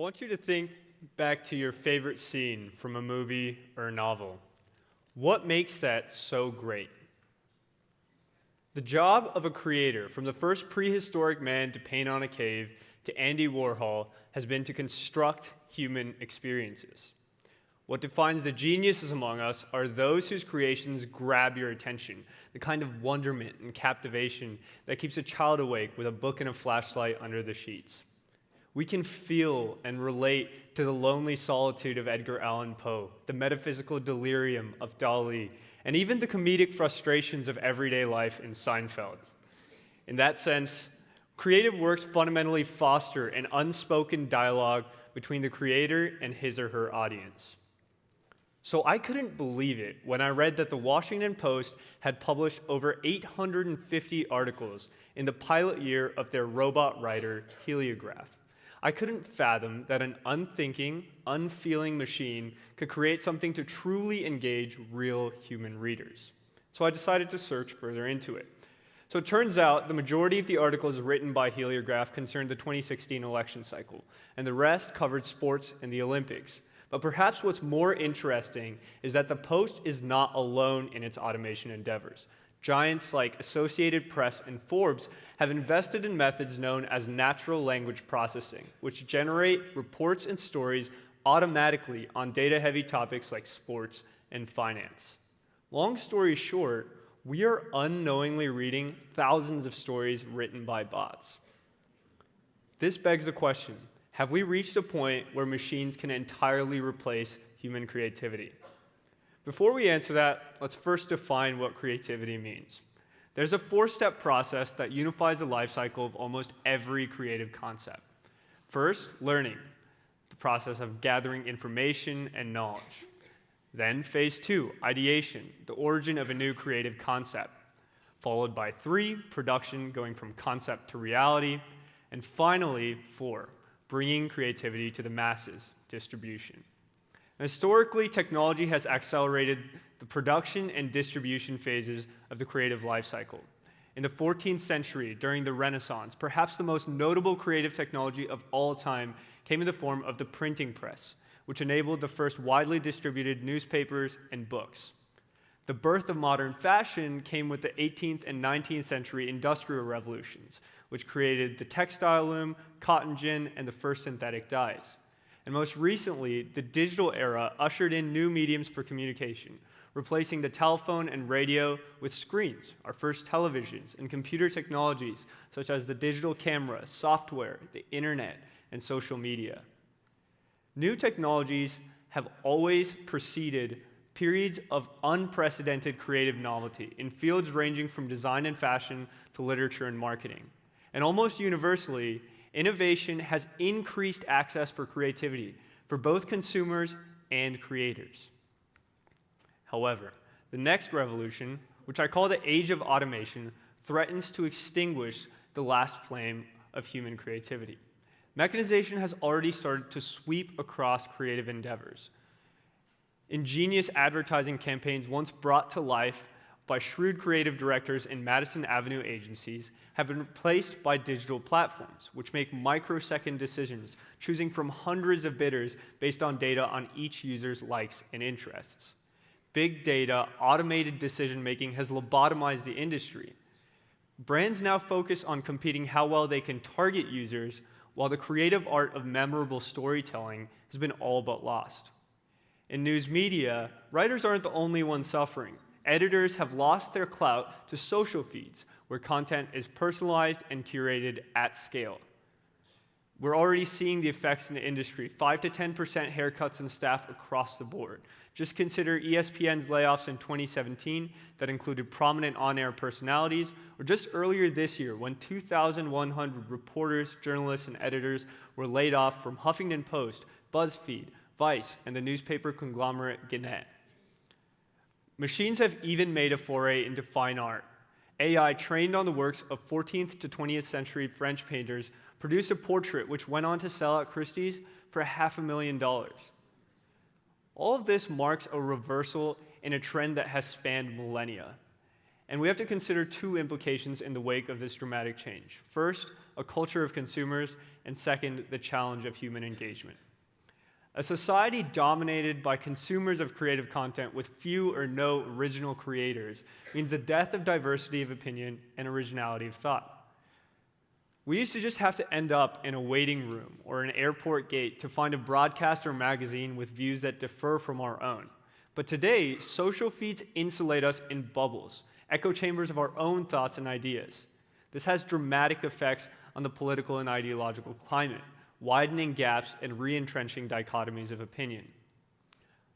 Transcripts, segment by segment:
want you to think back to your favorite scene from a movie or a novel. What makes that so great? The job of a creator, from the first prehistoric man to paint on a cave to Andy Warhol, has been to construct human experiences. What defines the geniuses among us are those whose creations grab your attention, the kind of wonderment and captivation that keeps a child awake with a book and a flashlight under the sheets. We can feel and relate to the lonely solitude of Edgar Allan Poe, the metaphysical delirium of Dali, and even the comedic frustrations of everyday life in Seinfeld. In that sense, creative works fundamentally foster an unspoken dialogue between the creator and his or her audience. So I couldn't believe it when I read that the Washington Post had published over 850 articles in the pilot year of their robot writer, Heliograph. I couldn't fathom that an unthinking, unfeeling machine could create something to truly engage real human readers. So I decided to search further into it. So it turns out the majority of the articles written by Heliograph concerned the 2016 election cycle, and the rest covered sports and the Olympics. But perhaps what's more interesting is that the Post is not alone in its automation endeavors. Giants like Associated Press and Forbes have invested in methods known as natural language processing, which generate reports and stories automatically on data-heavy topics like sports and finance. Long story short, we are unknowingly reading thousands of stories written by bots. This begs the question, have we reached a point where machines can entirely replace human creativity? Before we answer that, let's first define what creativity means. There's a four-step process that unifies the life cycle of almost every creative concept. First, learning, the process of gathering information and knowledge. Then, phase two, ideation, the origin of a new creative concept. Followed by 3, production, going from concept to reality. And finally, 4, bringing creativity to the masses, distribution. Historically, technology has accelerated the production and distribution phases of the creative life cycle. In the 14th century, during the Renaissance, perhaps the most notable creative technology of all time came in the form of the printing press, which enabled the first widely distributed newspapers and books. The birth of modern fashion came with the 18th and 19th century industrial revolutions, which created the textile loom, cotton gin, and the first synthetic dyes. And most recently, the digital era ushered in new mediums for communication, replacing the telephone and radio with screens, our first televisions, and computer technologies such as the digital camera, software, the internet, and social media. New technologies have always preceded periods of unprecedented creative novelty in fields ranging from design and fashion to literature and marketing. And almost universally, innovation has increased access for creativity for both consumers and creators. However, the next revolution, which I call the age of automation, threatens to extinguish the last flame of human creativity. Mechanization has already started to sweep across creative endeavors. Ingenious advertising campaigns once brought to life by shrewd creative directors in Madison Avenue agencies have been replaced by digital platforms, which make microsecond decisions, choosing from hundreds of bidders based on data on each user's likes and interests. Big data, automated decision-making has lobotomized the industry. Brands now focus on competing how well they can target users, while the creative art of memorable storytelling has been all but lost. In news media, writers aren't the only ones suffering. Editors have lost their clout to social feeds, where content is personalized and curated at scale. We're already seeing the effects in the industry, 5 to 10% haircuts in staff across the board. Just consider ESPN's layoffs in 2017 that included prominent on-air personalities, or just earlier this year when 2,100 reporters, journalists, and editors were laid off from Huffington Post, BuzzFeed, Vice, and the newspaper conglomerate Gannett. Machines have even made a foray into fine art. AI, trained on the works of 14th to 20th century French painters, produced a portrait which went on to sell at Christie's for $500,000. All of this marks a reversal in a trend that has spanned millennia. And we have to consider two implications in the wake of this dramatic change. First, a culture of consumers, and second, the challenge of human engagement. A society dominated by consumers of creative content with few or no original creators means the death of diversity of opinion and originality of thought. We used to just have to end up in a waiting room or an airport gate to find a broadcast or magazine with views that differ from our own. But today, social feeds insulate us in bubbles, echo chambers of our own thoughts and ideas. This has dramatic effects on the political and ideological climate, widening gaps and re-entrenching dichotomies of opinion.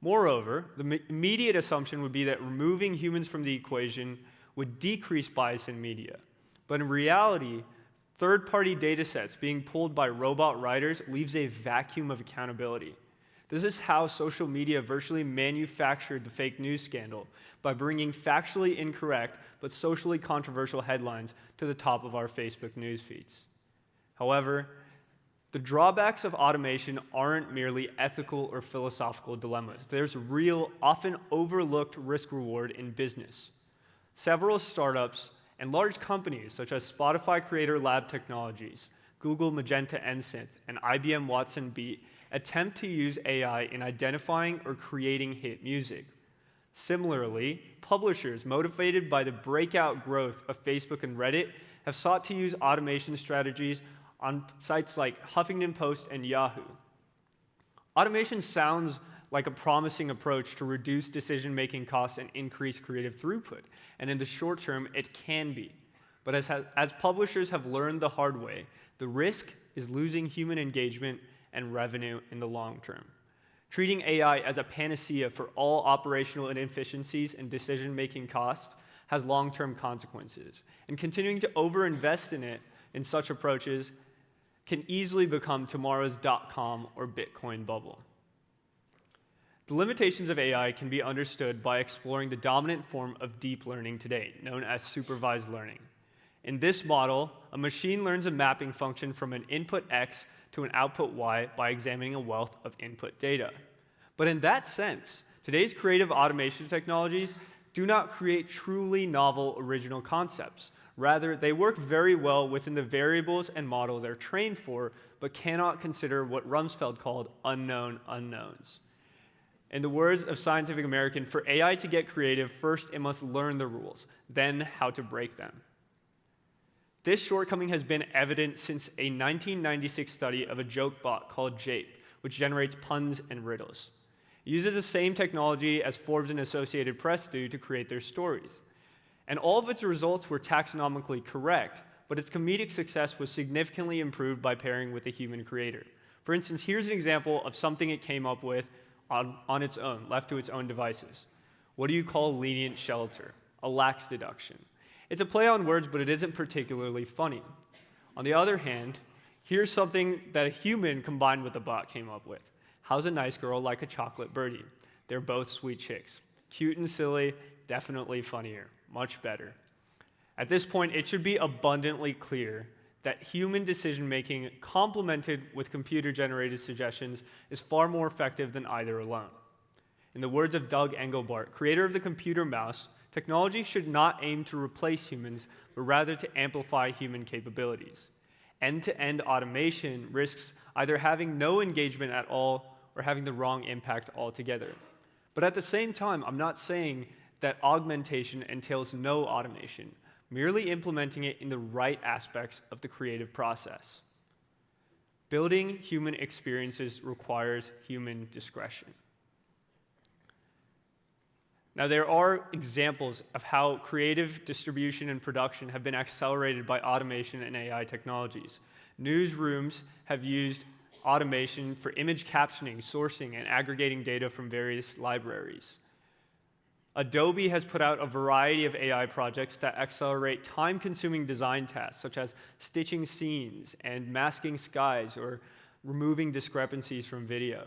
Moreover, the immediate assumption would be that removing humans from the equation would decrease bias in media. But in reality, third-party data sets being pulled by robot writers leaves a vacuum of accountability. This is how social media virtually manufactured the fake news scandal, by bringing factually incorrect but socially controversial headlines to the top of our Facebook news feeds. However, the drawbacks of automation aren't merely ethical or philosophical dilemmas. There's real, often overlooked risk-reward in business. Several startups and large companies such as Spotify Creator Lab Technologies, Google Magenta Nsynth, and IBM Watson Beat attempt to use AI in identifying or creating hit music. Similarly, publishers motivated by the breakout growth of Facebook and Reddit have sought to use automation strategies on sites like Huffington Post and Yahoo. Automation sounds like a promising approach to reduce decision-making costs and increase creative throughput, and in the short term, it can be. But as publishers have learned the hard way, the risk is losing human engagement and revenue in the long term. Treating AI as a panacea for all operational inefficiencies and decision-making costs has long-term consequences, and continuing to overinvest in it in such approaches can easily become tomorrow's .com or Bitcoin bubble. The limitations of AI can be understood by exploring the dominant form of deep learning today, known as supervised learning. In this model, a machine learns a mapping function from an input X to an output Y by examining a wealth of input data. But in that sense, today's creative automation technologies do not create truly novel original concepts. Rather, they work very well within the variables and model they're trained for, but cannot consider what Rumsfeld called unknown unknowns. In the words of Scientific American, for AI to get creative, first it must learn the rules, then how to break them. This shortcoming has been evident since a 1996 study of a joke bot called Jape, which generates puns and riddles. It uses the same technology as Forbes and Associated Press do to create their stories. And all of its results were taxonomically correct, but its comedic success was significantly improved by pairing with a human creator. For instance, here's an example of something it came up with on its own, left to its own devices. What do you call lenient shelter? A lax deduction. It's a play on words, but it isn't particularly funny. On the other hand, here's something that a human combined with a bot came up with. How's a nice girl like a chocolate birdie? They're both sweet chicks. Cute and silly, definitely funnier. Much better. At this point, it should be abundantly clear that human decision-making complemented with computer-generated suggestions is far more effective than either alone. In the words of Doug Engelbart, creator of the computer mouse, technology should not aim to replace humans, but rather to amplify human capabilities. End-to-end automation risks either having no engagement at all or having the wrong impact altogether. But at the same time, I'm not saying that augmentation entails no automation, merely implementing it in the right aspects of the creative process. Building human experiences requires human discretion. Now, there are examples of how creative distribution and production have been accelerated by automation and AI technologies. Newsrooms have used automation for image captioning, sourcing, and aggregating data from various libraries. Adobe has put out a variety of AI projects that accelerate time-consuming design tasks, such as stitching scenes and masking skies or removing discrepancies from video.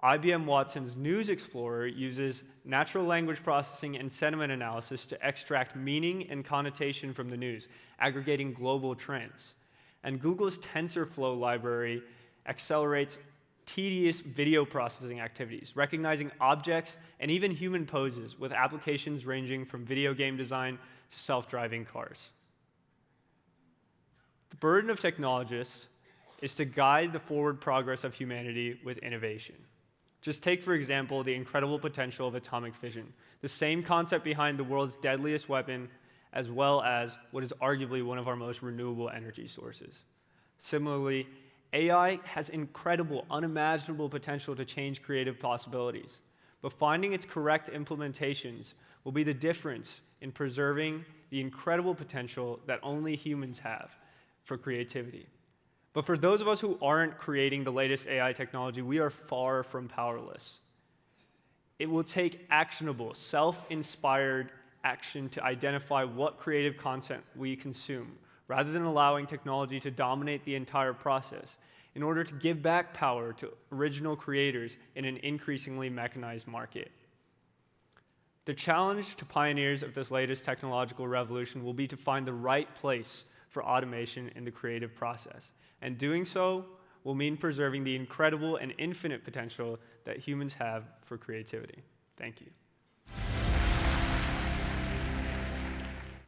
IBM Watson's News Explorer uses natural language processing and sentiment analysis to extract meaning and connotation from the news, aggregating global trends. And Google's TensorFlow library accelerates tedious video processing activities, recognizing objects and even human poses, with applications ranging from video game design to self-driving cars. The burden of technologists is to guide the forward progress of humanity with innovation. Just take, for example, the incredible potential of atomic fission, the same concept behind the world's deadliest weapon, as well as what is arguably one of our most renewable energy sources. Similarly, AI has incredible, unimaginable potential to change creative possibilities, but finding its correct implementations will be the difference in preserving the incredible potential that only humans have for creativity. But for those of us who aren't creating the latest AI technology, we are far from powerless. It will take actionable, self-inspired action to identify what creative content we consume, rather than allowing technology to dominate the entire process, in order to give back power to original creators in an increasingly mechanized market. The challenge to pioneers of this latest technological revolution will be to find the right place for automation in the creative process. And doing so will mean preserving the incredible and infinite potential that humans have for creativity. Thank you.